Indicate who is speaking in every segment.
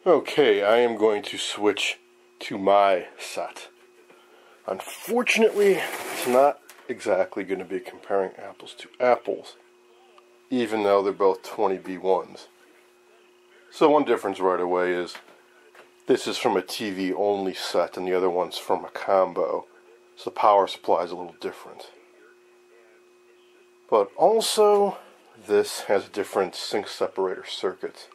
Speaker 1: Okay, I am going to switch to my set. Unfortunately, it's not exactly going to be comparing apples to apples, even though they're both 20B1s. So one difference right away is this is from a TV only set and the other one's from a combo, so the power supply is a little different. But also, this has a different sync separator circuit.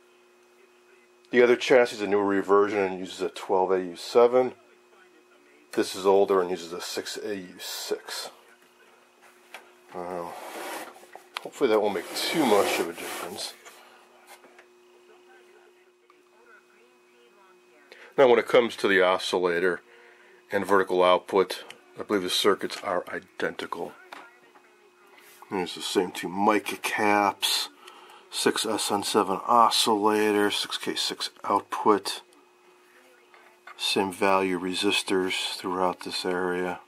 Speaker 1: The other chassis is a newer version and uses a 12AU7. This is older and uses a 6AU6. Hopefully that won't make too much of a difference. Now when it comes to the oscillator and vertical output, I believe the circuits are identical. There's the same two mica caps, 6SN7 oscillator, 6K6 output, same value resistors throughout this area.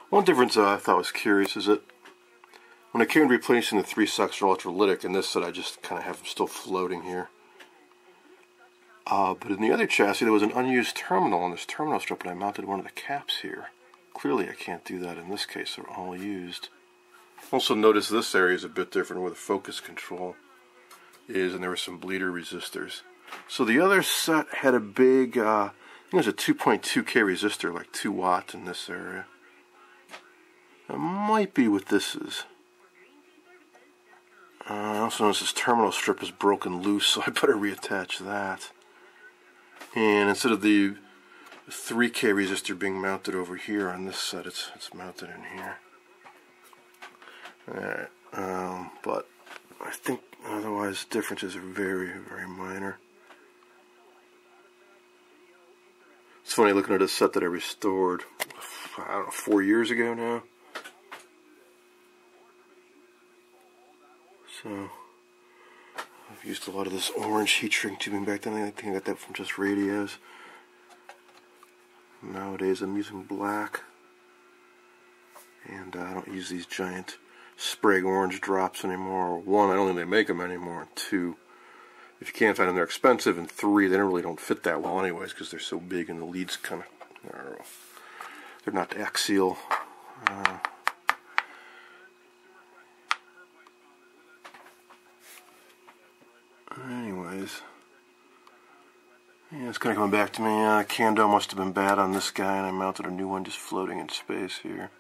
Speaker 1: One difference I thought was curious is that when I came to replacing the 3-sectional electrolytic, in this set I just kind of have them still floating here. But in the other chassis there was an unused terminal on this terminal strip and I mounted one of the caps here. Clearly I can't do that in this case, they're all used. Also notice this area is a bit different where the focus control is, and there were some bleeder resistors. So the other set had a big, I think it was a 2.2K resistor, like 2 watt in this area. That might be what this is. I also notice this terminal strip is broken loose, so I better reattach that. And instead of the 3K resistor being mounted over here on this set, it's mounted in here. Alright, but I think otherwise differences are very, very minor. It's funny looking at a set that I restored, I don't know, 4 years ago now. So, I've used a lot of this orange heat shrink tubing back then. I think I got that from Just Radios. Nowadays I'm using black. And I don't use these giant Sprague orange drops anymore. One, I don't think they make them anymore. And two, if you can't find them, they're expensive. And three, they really don't fit that well anyways because they're so big and the leads kind of, they're not axial. Anyways, yeah, it's kind of coming back to me. Cando must have been bad on this guy, and I mounted a new one just floating in space here.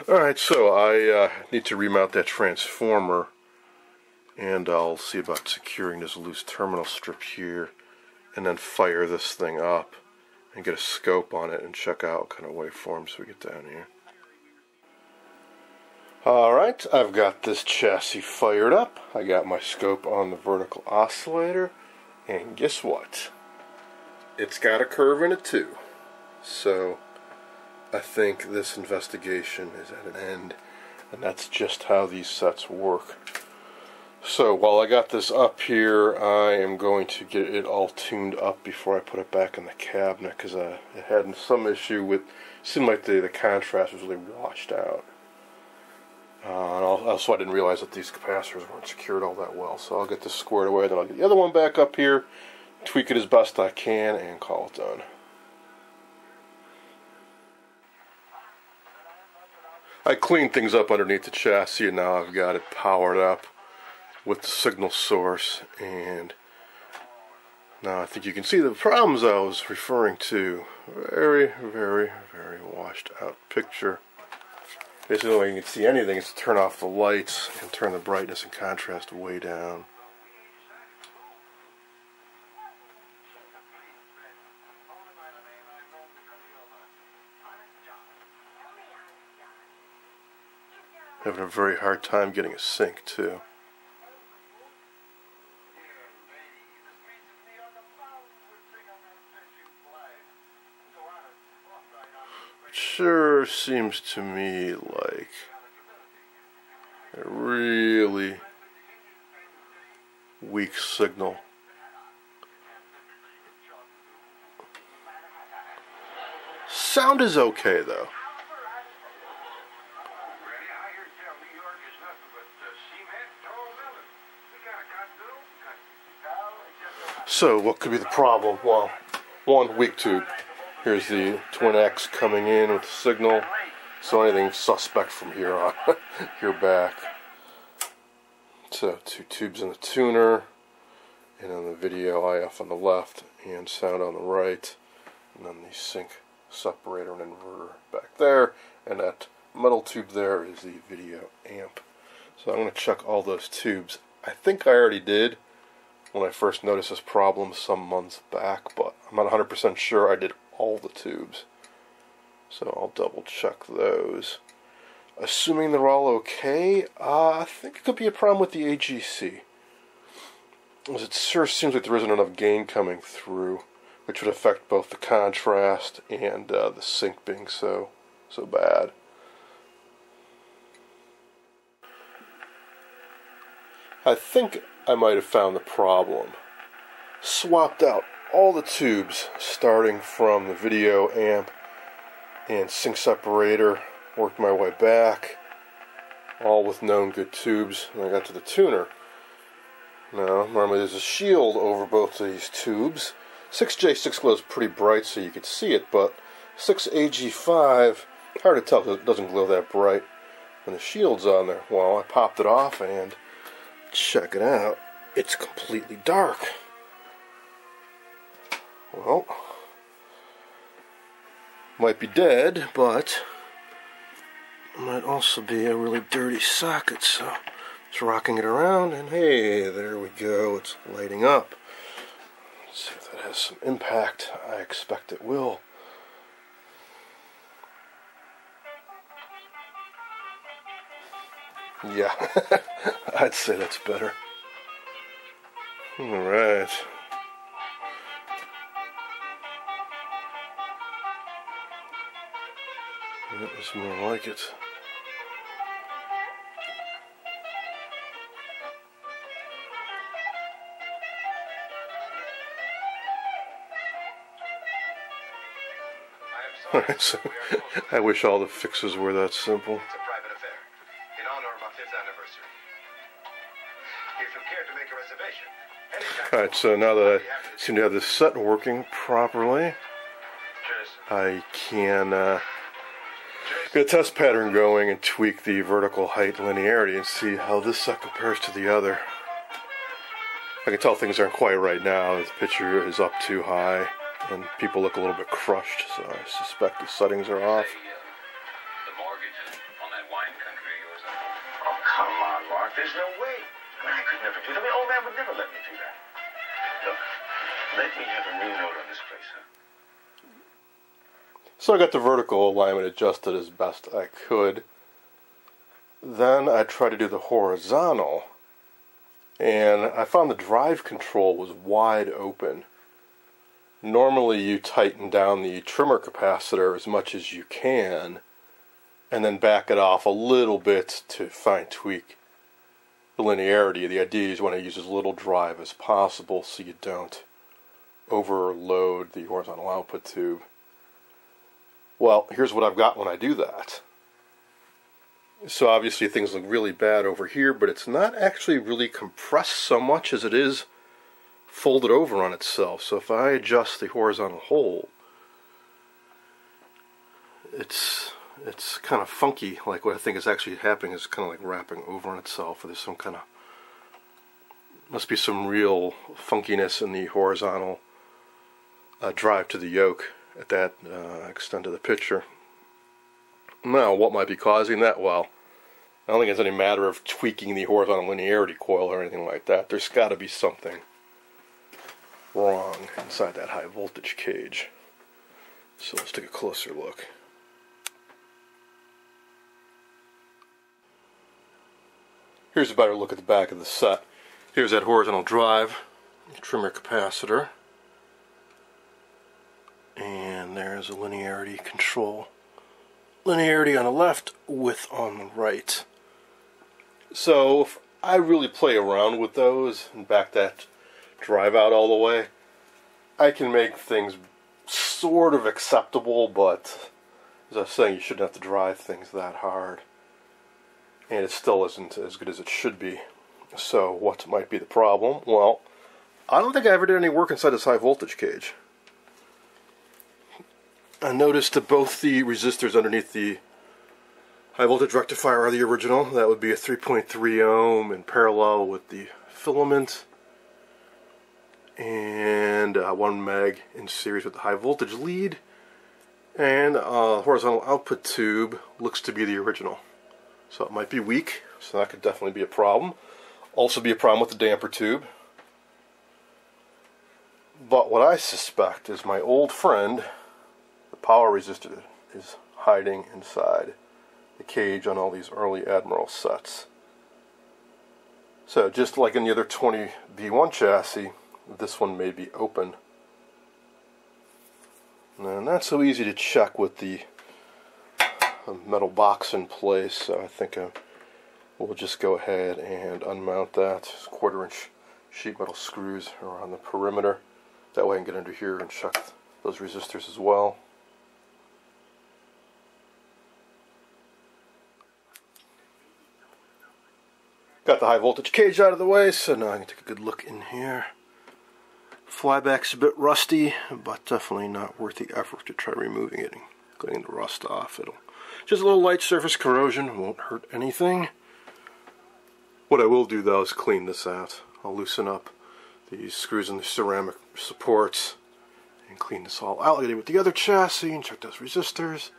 Speaker 1: Alright, so I need to remount that transformer, and I'll see about securing this loose terminal strip here, and then fire this thing up, and get a scope on it, and check out what kind of waveforms we get down here. Alright, I've got this chassis fired up, I got my scope on the vertical oscillator, and guess what? It's got a curve in it too. So, I think this investigation is at an end, and that's just how these sets work. So while I got this up here, I am going to get it all tuned up before I put it back in the cabinet, because it had some issue with, it seemed like the contrast was really washed out. And also I didn't realize that these capacitors weren't secured all that well, so I'll get this squared away, then I'll get the other one back up here, tweak it as best I can, and call it done. I cleaned things up underneath the chassis, and now I've got it powered up with the signal source, and now I think you can see the problems I was referring to. Very, very, very washed out picture. Basically the only way you can see anything is to turn off the lights and turn the brightness and contrast way down. Having a very hard time getting a sync too. It sure seems to me like a really weak signal. Sound is okay though. So what could be the problem? Well, one, weak tube. Here's the twin X coming in with the signal. So anything suspect from here on, here back. So 2 tubes in the tuner, and on the video IF on the left and sound on the right, and then the sync separator and inverter back there, and that metal tube there is the video amp. So I'm going to check all those tubes. I think I already did when I first noticed this problem some months back, but I'm not 100% sure I did all the tubes. So I'll double check those. Assuming they're all okay, I think it could be a problem with the AGC. As it sure seems like there isn't enough gain coming through, which would affect both the contrast and the sync being so bad. I think I might have found the problem. Swapped out all the tubes starting from the video amp and sync separator, worked my way back, all with known good tubes, and I got to the tuner. Now, normally there's a shield over both of these tubes. 6J6 glows pretty bright so you can see it, but 6AG5, hard to tell because it doesn't glow that bright when the shield's on there. Well, I popped it off and check it out. It's completely dark. Well, might be dead, but might also be a really dirty socket, so it's rocking it around, and hey, there we go, it's lighting up. Let's see if that has some impact. I expect it will. Yeah, I'd say that's better. Alright. That was more like it. Alright, so I wish all the fixes were that simple.
Speaker 2: It's a private affair, in honor of our 5th anniversary. If you care to make a reservation, anytime.
Speaker 1: Alright, so now that I seem to have this set working properly, I can get a test pattern going and tweak the vertical height linearity and see how this set compares to the other. I can tell things aren't quite right now. The picture is up too high and people look a little bit crushed, so I suspect the settings are off.
Speaker 3: The mortgage on that wine country of yours.
Speaker 2: Oh, come on, Mark. There's no way. I could never do that. My old man would never let me do that. Look, let me have a new note on this place, huh?
Speaker 1: So I got the vertical alignment adjusted as best I could. Then I tried to do the horizontal, and I found the drive control was wide open. Normally you tighten down the trimmer capacitor as much as you can, and then back it off a little bit to fine tweak the linearity. The idea is you want to use as little drive as possible so you don't overload the horizontal output tube. Well, here's what I've got when I do that. So obviously things look really bad over here, but it's not actually really compressed so much as it is folded over on itself. So if I adjust the horizontal hole, it's kind of funky. Like what I think is actually happening is kind of like wrapping over on itself. There's some kind of, must be some real funkiness in the horizontal drive to the yoke at that extent of the picture. Now, what might be causing that? Well, I don't think it's any matter of tweaking the horizontal linearity coil or anything like that. There's got to be something wrong inside that high voltage cage. So let's take a closer look. Here's a better look at the back of the set. Here's that horizontal drive, trimmer capacitor, and there's a linearity control. Linearity on the left, width on the right. So if I really play around with those and back that drive out all the way, I can make things sort of acceptable, but as I was saying, you shouldn't have to drive things that hard. And it still isn't as good as it should be. So what might be the problem? Well, I don't think I ever did any work inside this high voltage cage. I noticed that both the resistors underneath the high voltage rectifier are the original. That would be a 3.3 ohm in parallel with the filament, and 1 meg in series with the high voltage lead, and horizontal output tube looks to be the original. So it might be weak, so that could definitely be a problem. Also be a problem with the damper tube. But what I suspect is my old friend, the power resistor, is hiding inside the cage on all these early Admiral sets. So just like in the other 20B1 chassis, this one may be open. Now, not so easy to check with the metal box in place, so I think we'll just go ahead and unmount that. 1/4-inch sheet metal screws around the perimeter. That way I can get under here and check those resistors as well. Got the high voltage cage out of the way, so now I can take a good look in here. Flyback's a bit rusty, but definitely not worth the effort to try removing it and cleaning the rust off. It'll just a little light surface corrosion, won't hurt anything. What I will do though is clean this out. I'll loosen up these screws and the ceramic supports and clean this all out like I did with the other chassis and check those resistors.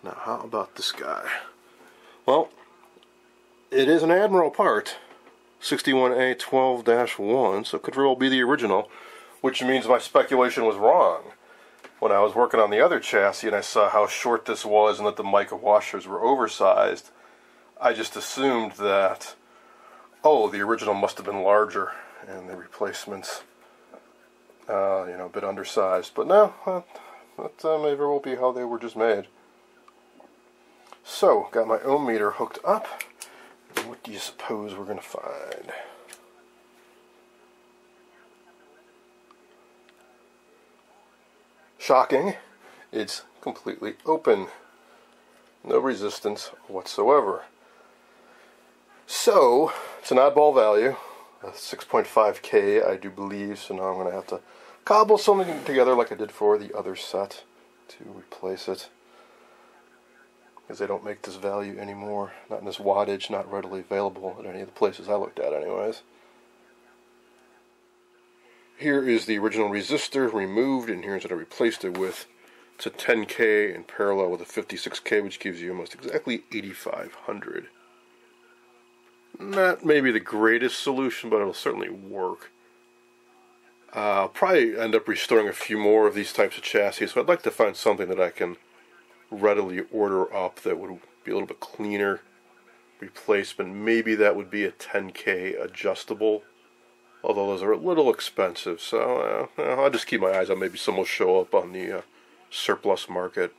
Speaker 1: Now how about this guy? Well, it is an Admiral part, 61A12-1, so it could very well be the original, which means my speculation was wrong. When I was working on the other chassis and I saw how short this was and that the mica washers were oversized, I just assumed that, oh, the original must have been larger and the replacements, a bit undersized. But no, that may very well be how they were just made. So, got my ohm meter hooked up. What do you suppose we're going to find? Shocking, it's completely open. No resistance whatsoever. So, it's an oddball value, a 6.5K I do believe, so now I'm going to have to cobble something together like I did for the other set to replace it. Because they don't make this value anymore, not in this wattage, not readily available at any of the places I looked at anyways. Here is the original resistor removed, and here's what I replaced it with. It's a 10K in parallel with a 56K, which gives you almost exactly 8,500. Not maybe the greatest solution, but it'll certainly work. I'll probably end up restoring a few more of these types of chassis, so I'd like to find something that I can readily order up that would be a little bit cleaner replacement. Maybe that would be a 10K adjustable, although those are a little expensive, so I'll just keep my eyes on maybe some will show up on the surplus market.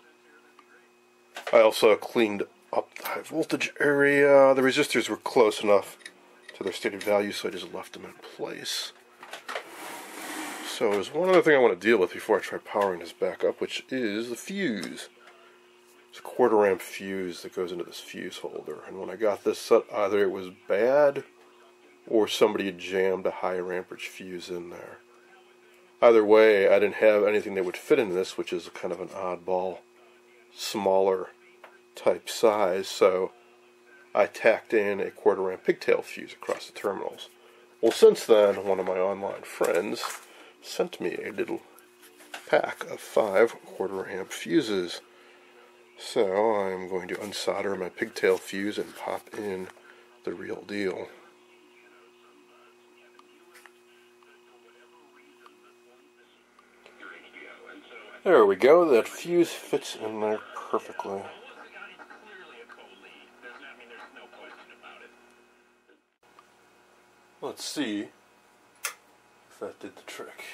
Speaker 1: I also cleaned up the high voltage area. The resistors were close enough to their stated value, so I just left them in place. So there's one other thing I want to deal with before I try powering this back up, which is the fuse. It's a 1/4 amp fuse that goes into this fuse holder, and when I got this set, either it was bad or somebody had jammed a higher amperage fuse in there. Either way, I didn't have anything that would fit in this, which is kind of an oddball, smaller type size, so I tacked in a 1/4 amp pigtail fuse across the terminals. Well, since then, one of my online friends sent me a little pack of 5 1/4 amp fuses. So I'm going to unsolder my pigtail fuse and pop in the real deal. There we go, that fuse fits in there perfectly. Let's see if that did the trick.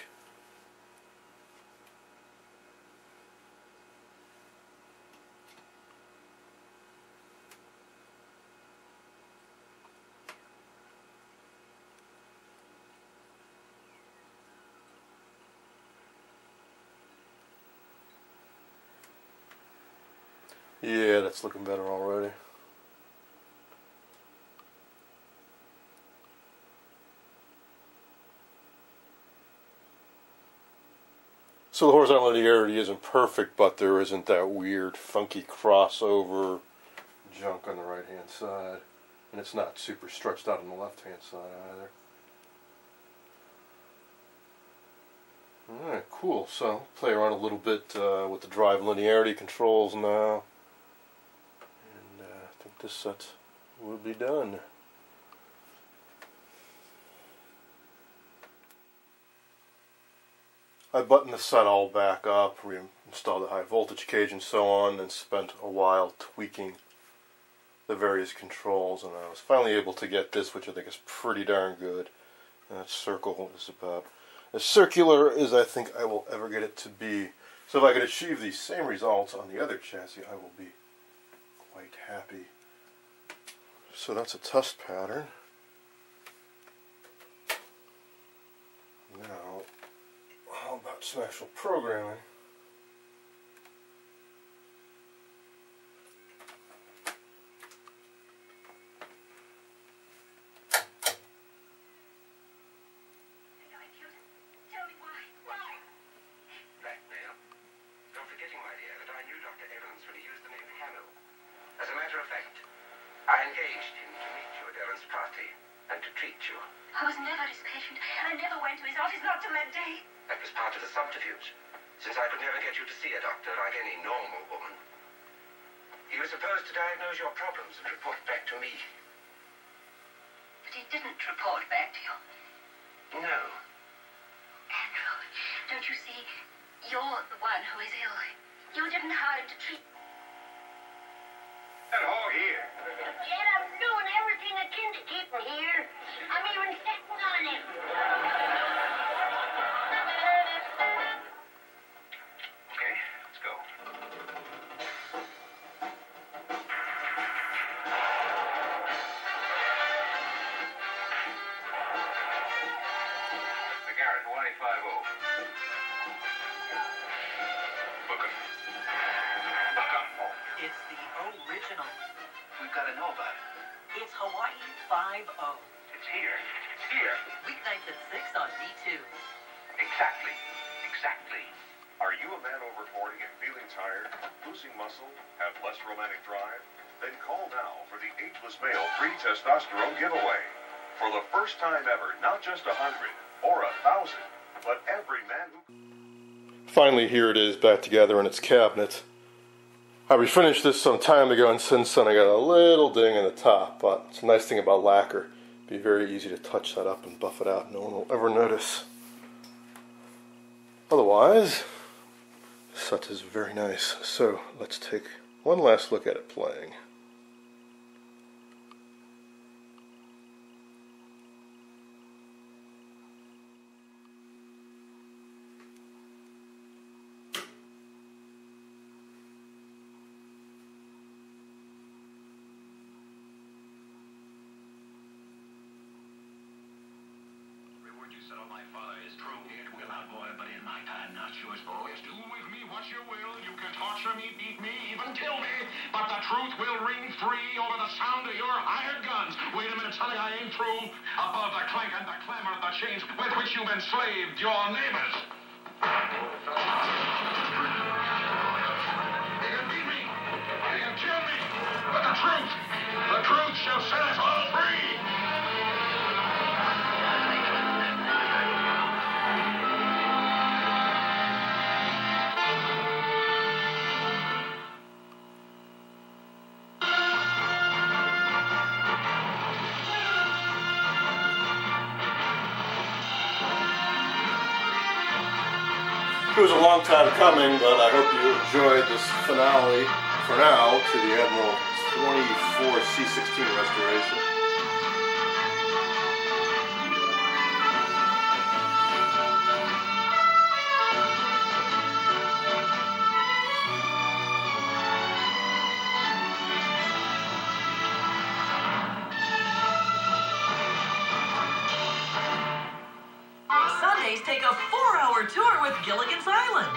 Speaker 1: Yeah, that's looking better already. So the horizontal linearity isn't perfect, but there isn't that weird, funky crossover junk on the right-hand side. And it's not super stretched out on the left-hand side either. Alright, cool. So, play around a little bit with the drive linearity controls now. And I think this set will be done. I buttoned the set all back up, reinstalled the high voltage cage and so on, and spent a while tweaking the various controls, and I was finally able to get this, which I think is pretty darn good. And that circle is about as circular as I think I will ever get it to be. So if I could achieve these same results on the other chassis, I will be quite happy. So that's a test pattern. Now, how about some actual programming?
Speaker 2: I engaged him to meet you at Ellen's party and to treat you.
Speaker 4: I was never his patient. I never went to his office, not till that day.
Speaker 2: That was part of the subterfuge, since I could never get you to see a doctor like any normal woman. He was supposed to diagnose your problems and report back to me.
Speaker 4: But he didn't report back to you.
Speaker 2: No.
Speaker 4: Andrew, don't you see? You're the one who is ill. You didn't hire him to treat.
Speaker 2: Hello, here.
Speaker 4: Dad, I'm doing everything I can to keep him here. I'm even sitting on him.
Speaker 2: Okay, let's go.
Speaker 3: Garrett, p11o. Bookin'.
Speaker 5: It's the original.
Speaker 2: We've got to know about it.
Speaker 5: It's Hawaii 5-0.
Speaker 2: It's here. It's here.
Speaker 5: Weeknights at 6 on V2.
Speaker 2: Exactly. Exactly.
Speaker 6: Are you a man over 40 and feeling tired, losing muscle, have less romantic drive? Then call now for the Ageless Male Free Testosterone Giveaway. For the first time ever, not just 100 or 1,000, but every man who...
Speaker 1: Finally, here it is back together in its cabinet. I refinished this some time ago, and since then I got a little ding in the top, but it's a nice thing about lacquer. It'd be very easy to touch that up and buff it out. No one will ever notice. Otherwise, the set is very nice. So let's take one last look at it playing.
Speaker 7: You will, you can torture me, beat me, even kill me, but the truth will ring free over the sound of your hired guns. Wait a minute, sonny, I ain't through. Above the clank and the clamor of the chains with which you've enslaved your neighbors. They can beat me, they can kill me, but the truth shall set us all free.
Speaker 1: It was a long time coming, but I hope you enjoyed this finale, for now, to the Admiral 24 C16 restoration.
Speaker 5: Sundays take a 4-hour tour with Gilligan's Island.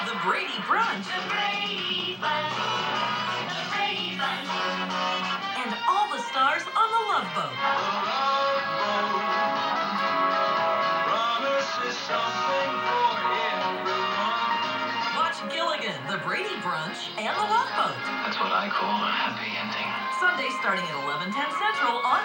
Speaker 5: The Brady Brunch. And all the stars on the Love Boat. Brady Brunch, and The Love Boat.
Speaker 3: That's what I call a happy ending.
Speaker 5: Sunday starting at 11:10 Central on